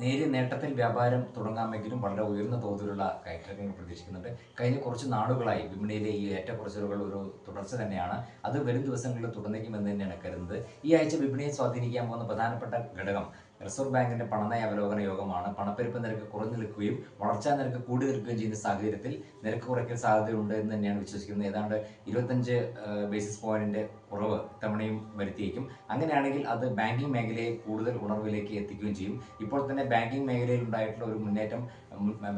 നേരിയ നേട്ടത്തിൽ വ്യാപാരം തുടങ്ങാമെങ്കിലും വളരെ ഉയർന്ന തോതിലുള്ള കയറ്റങ്ങൾ പ്രതീക്ഷിക്കുന്നുണ്ട്. കഴിഞ്ഞ കുറച്ച് നാളുകളായി വിപണിയിലെ ഈ ഏറ്റക്കുറച്ചിലുകൾ ഒരു തുടർച്ച തന്നെയാണ്. അത് വരും ദിവസങ്ങളിൽ തുടർന്നേക്കുമെന്ന് തന്നെയാണ് കരുതുന്നത്. ഈ ആഴ്ച വിപണിയെ സ്വാധീനിക്കാൻ പോകുന്ന പ്രധാനപ്പെട്ട ഘടകം റിസർവ് ബാങ്കിന്റെ പണനയ അവലോകന യോഗമാണ്. പണപ്പെരുപ്പ നിരക്ക് കുറഞ്ഞു നിൽക്കുകയും വളർച്ചാ നിരക്ക് കൂടി നിൽക്കുകയും ചെയ്യുന്ന സാഹചര്യത്തിൽ നിരക്ക് കുറയ്ക്കാൻ സാധ്യതയുണ്ട് എന്ന് തന്നെയാണ് വിശ്വസിക്കുന്നത്. ഏതാണ്ട് 25 ബേസിസ് പോയിന്റിന്റെ കുറവ് ഇത്തവണയും വരുത്തിയേക്കും. അങ്ങനെയാണെങ്കിൽ അത് ബാങ്കിംഗ് മേഖലയെ കൂടുതൽ ഉണർവിലേക്ക് എത്തിക്കുകയും ചെയ്യും. ഇപ്പോൾ തന്നെ ബാങ്കിംഗ് മേഖലയിൽ ഉണ്ടായിട്ടുള്ള ഒരു മുന്നേറ്റം,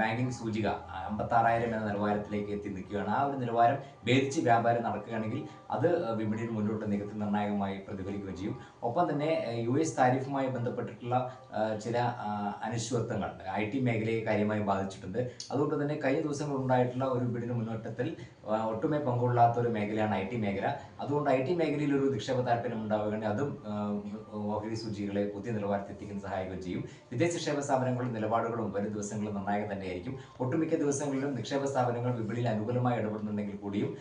ബാങ്കിംഗ് സൂചിക 56,000 എന്ന നിലവാരത്തിലേക്ക് എത്തി നിൽക്കുകയാണ്. ആ ഒരു നിലവാരം ഭേദിച്ച് വ്യാപാരം നടക്കുകയാണെങ്കിൽ അത് വിപണിയിൽ മുന്നോട്ട് നീക്കത്തിൽ നിർണായകമായി പ്രതിഫലിക്കുകയും ചെയ്യും. ഒപ്പം തന്നെ US താരിഫുമായി ബന്ധപ്പെട്ടിട്ടുള്ള ചില അനിശ്ചിതത്വങ്ങൾ IT മേഖലയെ കാര്യമായി ബാധിച്ചിട്ടുണ്ട്. അതുകൊണ്ട് തന്നെ കഴിഞ്ഞ ദിവസങ്ങളിൽ ഉണ്ടായിട്ടുള്ള ഒരു വിപണി മുന്നേറ്റത്തിൽ ഒട്ടുമേ പങ്കുകൊള്ളാത്ത ഒരു മേഖലയാണ് IT മേഖല. അതുകൊണ്ട് IT മേഖലയിൽ ഒരു നിക്ഷേപ താല്പര്യം ഉണ്ടാവുകയാണെങ്കിൽ അതും ഓഹരി സൂചികളെ പുതിയ നിലവാരത്തിൽ എത്തിക്കാൻ സഹായിക്കുകയും ചെയ്യും. വിദേശ നിക്ഷേപ സ്ഥാപനങ്ങളുടെ നിലപാടുകളും വരും ദിവസങ്ങളിൽ നിർണായകം തന്നെയായിരിക്കും. ഒട്ടുമിക്ക ദിവസങ്ങളിലും നിക്ഷേപ സ്ഥാപനങ്ങൾ വിപണിയിൽ അനുകൂലമായി ഇടപെടുന്നുണ്ടെങ്കിൽ കൂടിയും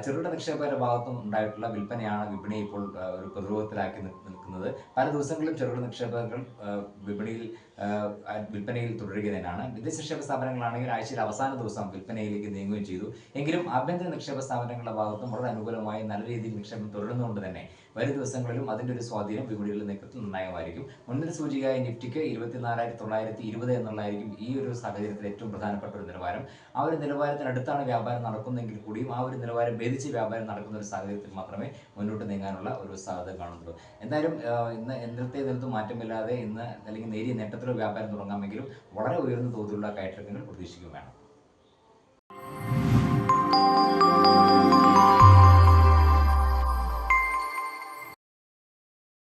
ചെറുകിട നിക്ഷേപകരുടെ ഭാഗത്തും ഉണ്ടായിട്ടുള്ള വിൽപ്പനയാണ് വിപണിയെ ഇപ്പോൾ ഒരു പ്രതിരോധത്തിലാക്കി നിൽക്കുന്നത്. പല ദിവസങ്ങളിലും ചെറുകിട നിക്ഷേപകർ വിൽപ്പനയിൽ തുടരുക തന്നെയാണ്. വിദേശ നിക്ഷേപ സ്ഥാപനങ്ങളാണെങ്കിൽ ആഴ്ചയിൽ അവസാന ദിവസം വിൽപ്പനയിലേക്ക് നീങ്ങുകയും ചെയ്തു. എങ്കിലും ആഭ്യന്തര നിക്ഷേപ സ്ഥാപനങ്ങളുടെ ഭാഗത്തും വളരെ അനുകൂലമായി നല്ല രീതിയിൽ നിക്ഷേപം തുടരുന്നതുകൊണ്ട് തന്നെ വരും ദിവസങ്ങളിലും അതിൻ്റെ ഒരു സ്വാധീനം വിപണികളിൽ നീക്കത്തിൽ നിർണായകമായിരിക്കും. മുൻനിര സൂചികയായ നിഫ്റ്റിക്ക് 24,920 എന്നുള്ളതായിരിക്കും ഈ ഒരു സാഹചര്യത്തിൽ ഏറ്റവും പ്രധാനപ്പെട്ട ഒരു നിലവാരം. ആ ഒരു നിലവാരത്തിനടുത്താണ് വ്യാപാരം നടക്കുന്നെങ്കിൽ കൂടിയും ആ ഒരു നിലവാരം ഭേദിച്ച് വ്യാപാരം നടക്കുന്ന ഒരു സാഹചര്യത്തിൽ മാത്രമേ മുന്നോട്ട് നീങ്ങാനുള്ള ഒരു സാധ്യത കാണുന്നുള്ളൂ. എന്തായാലും ഇന്ന് ഇന്നത്തെ ഇതിനകത്ത് മാറ്റമില്ലാതെ ഇന്ന് അല്ലെങ്കിൽ നേരിയ നേട്ടത്തിലോ വ്യാപാരം തുടങ്ങാമെങ്കിലും വളരെ ഉയർന്ന തോതിലുള്ള കയറ്റങ്ങൾ പ്രതീക്ഷിക്കുകയും വേണം.